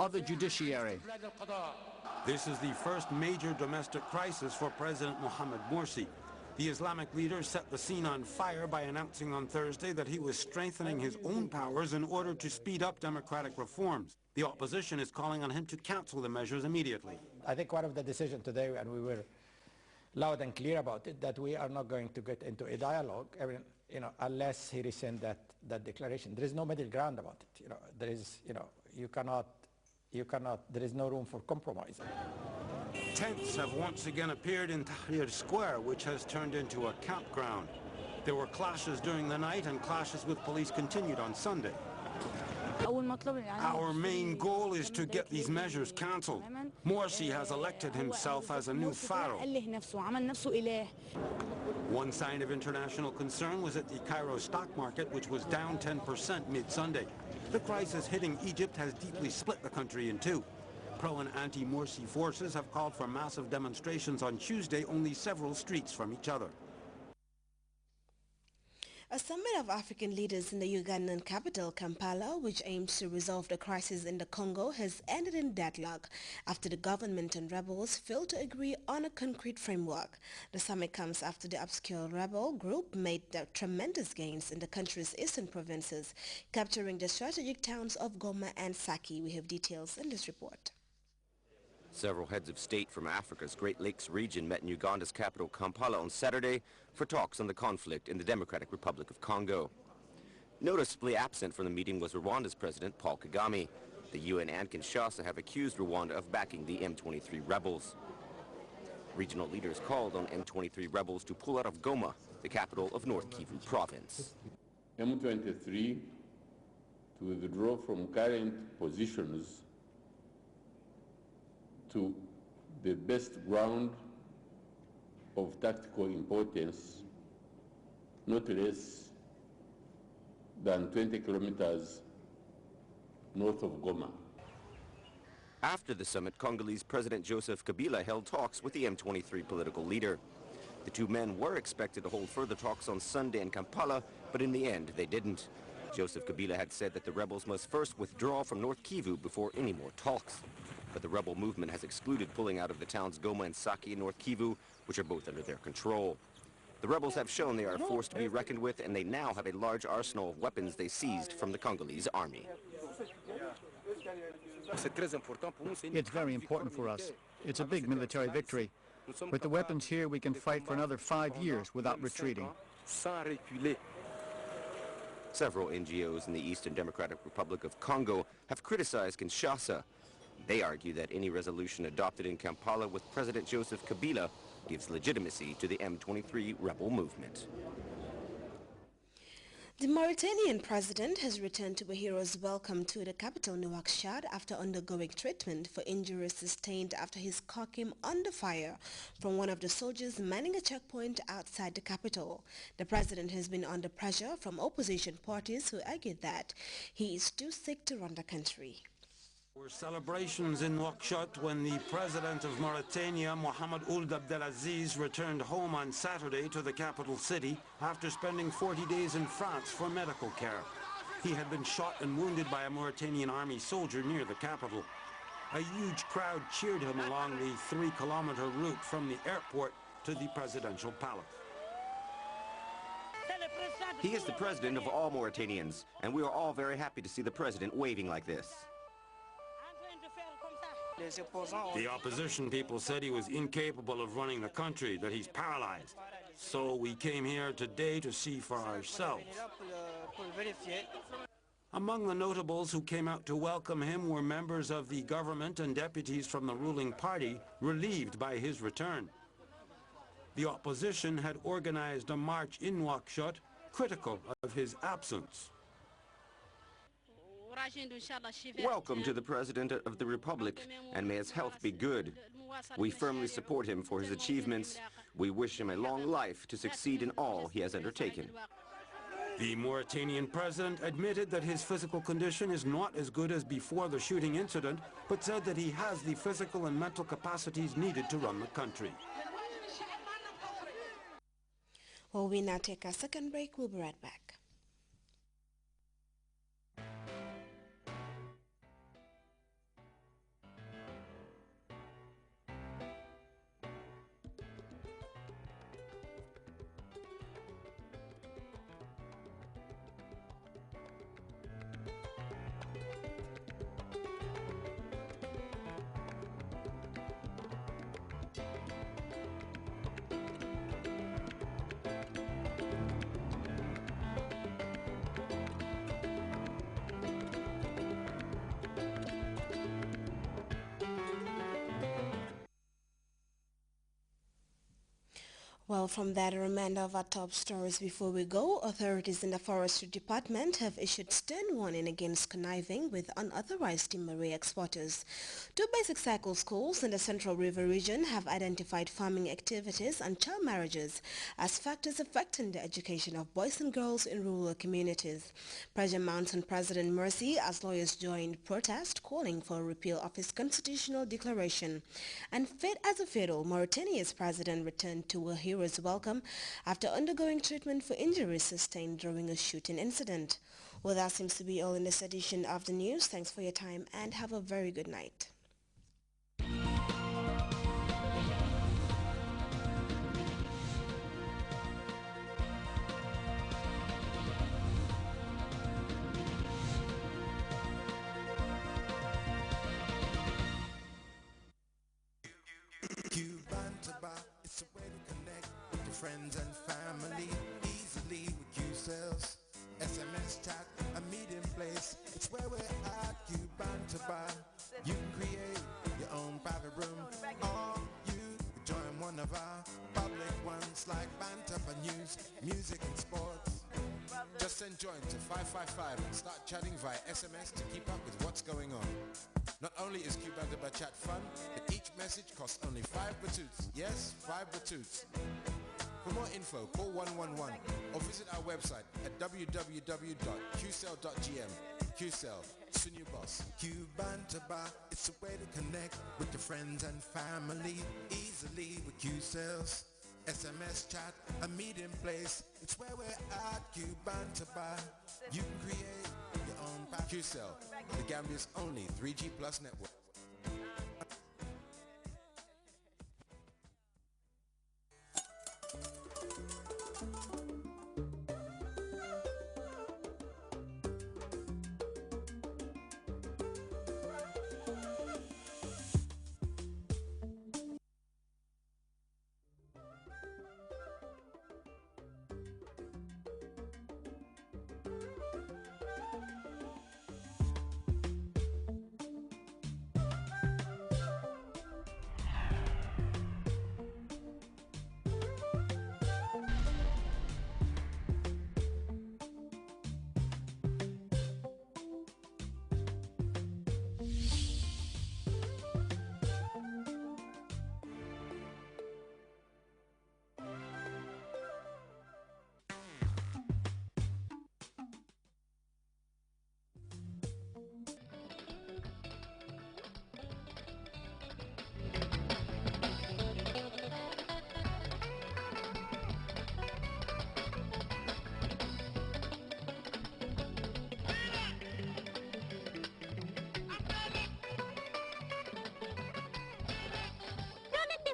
of the judiciary. This is the first major domestic crisis for President Mohamed Morsi. The Islamic leader set the scene on fire by announcing on Thursday that he was strengthening his own powers in order to speed up democratic reforms. The opposition is calling on him to cancel the measures immediately. I think one of the decisions today, and we were loud and clear about it, that we are not going to get into a dialogue, unless he rescinds that declaration. There is no middle ground about it. There is, you cannot, there is no room for compromise. Tents have once again appeared in Tahrir Square, which has turned into a campground. There were clashes during the night, and clashes with police continued on Sunday. Our main goal is to get these measures cancelled. Morsi has elected himself as a new pharaoh. One sign of international concern was at the Cairo stock market, which was down 10% mid-Sunday. The crisis hitting Egypt has deeply split the country in two. Pro- and anti-Morsi forces have called for massive demonstrations on Tuesday, only several streets from each other. A summit of African leaders in the Ugandan capital, Kampala, which aims to resolve the crisis in the Congo, has ended in deadlock after the government and rebels failed to agree on a concrete framework. The summit comes after the obscure rebel group made tremendous gains in the country's eastern provinces, capturing the strategic towns of Goma and Saki. We have details in this report. Several heads of state from Africa's Great Lakes region met in Uganda's capital, Kampala, on Saturday for talks on the conflict in the Democratic Republic of Congo. Noticeably absent from the meeting was Rwanda's President Paul Kagame. The UN and Kinshasa have accused Rwanda of backing the M23 rebels. Regional leaders called on M23 rebels to pull out of Goma, the capital of North Kivu province. M23 to withdraw from current positions to the best ground of tactical importance, not less than 20 kilometers north of Goma. After the summit, Congolese President Joseph Kabila held talks with the M23 political leader. The two men were expected to hold further talks on Sunday in Kampala, but in the end they didn't. Joseph Kabila had said that the rebels must first withdraw from North Kivu before any more talks. But the rebel movement has excluded pulling out of the towns Goma and Saki in North Kivu, which are both under their control. The rebels have shown they are a force to be reckoned with, and they now have a large arsenal of weapons they seized from the Congolese army. It's very important for us. It's a big military victory. With the weapons here, we can fight for another 5 years without retreating. Several NGOs in the Eastern Democratic Republic of Congo have criticized Kinshasa. They argue that any resolution adopted in Kampala with President Joseph Kabila gives legitimacy to the M23 rebel movement. The Mauritanian president has returned to a hero's welcome to the capital Nouakchott after undergoing treatment for injuries sustained after his car came under fire from one of the soldiers manning a checkpoint outside the capital. The president has been under pressure from opposition parties who argued that he is too sick to run the country. There were celebrations in Nouakchott when the president of Mauritania, Mohamed Ould Abdelaziz, returned home on Saturday to the capital city after spending 40 days in France for medical care. He had been shot and wounded by a Mauritanian army soldier near the capital. A huge crowd cheered him along the 3-kilometer route from the airport to the presidential palace. He is the president of all Mauritanians, and we are all very happy to see the president waving like this. The opposition people said he was incapable of running the country, that he's paralyzed. So we came here today to see for ourselves. Among the notables who came out to welcome him were members of the government and deputies from the ruling party, relieved by his return. The opposition had organized a march in Nouakchott, critical of his absence. Welcome to the President of the Republic, and may his health be good. We firmly support him for his achievements. We wish him a long life to succeed in all he has undertaken. The Mauritanian president admitted that his physical condition is not as good as before the shooting incident, but said that he has the physical and mental capacities needed to run the country. Well, we now take a second break. We'll be right back. Well, from that, a reminder of our top stories before we go. Authorities in the Forestry Department have issued stern warning against conniving with unauthorized timber exporters. Two basic cycle schools in the Central River region have identified farming activities and child marriages as factors affecting the education of boys and girls in rural communities. Pressure mounts on President Morsi as lawyers joined protest calling for a repeal of his constitutional declaration. And fit as a fiddle, Mauritania's president returned to a hero's welcome after undergoing treatment for injuries sustained during a shooting incident. Well, that seems to be all in this edition of the news. Thanks for your time and have a very good night. Friends and family, easily with Q-cells. SMS chat, a meeting place. It's where we're at, Cuban to buy. You can create your own private room, or you could join one of our public ones like Banter for news, music and sports. Just send join to 555 and start chatting via SMS to keep up with what's going on. Not only is Cuban to buy chat fun, but each message costs only 5 batoots. Yes, 5 batoots. For more info, call 111 or visit our website at www.qcell.gm. QCell, soon your boss. Cuban to buy, it's a way to connect with your friends and family easily with QCells. SMS chat, a meeting place. It's where we're at, Cuban to buy. You can create your own QCell, the Gambia's only 3G plus network.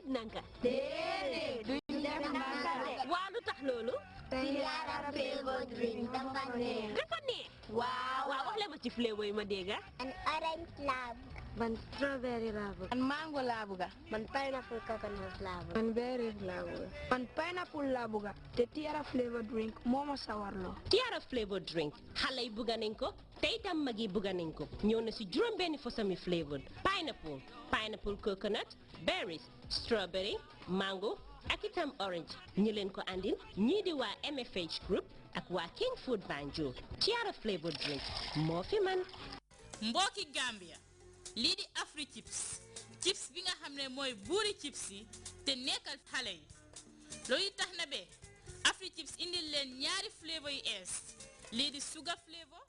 nanka déedéet duñ def nanka de waa lu tax loolu Tiara flavor drink dafa neex waaw waaw wax leen ma ci flavor yi ma dégg an orange laa bëgg man strawberry laa bëgg man mango laa bëgg man pineapple coconut laa bëgg man berry laa bëgg man pineapple laa bëgg te Tiara flavor drink moo ma sawarloo Tiara flavor drink xale yi bëgg nañ ko te itam mag yi bëgg nañ ko ñëw na si juróom benni fosami flavor pineapple coconut berries strawberry mango ak itam orange ñi leen ko andil ñii di waa MFH group ak waa King Food Banjo Tiara flavor drink moo fi man mbokki Gambia lii di Afri chips bi nga xam ne mooy buuri chips yi te nekkal xale yi loolu tax na be Afri chips indil leen ñaari flavor yu ees lii di sugar flavor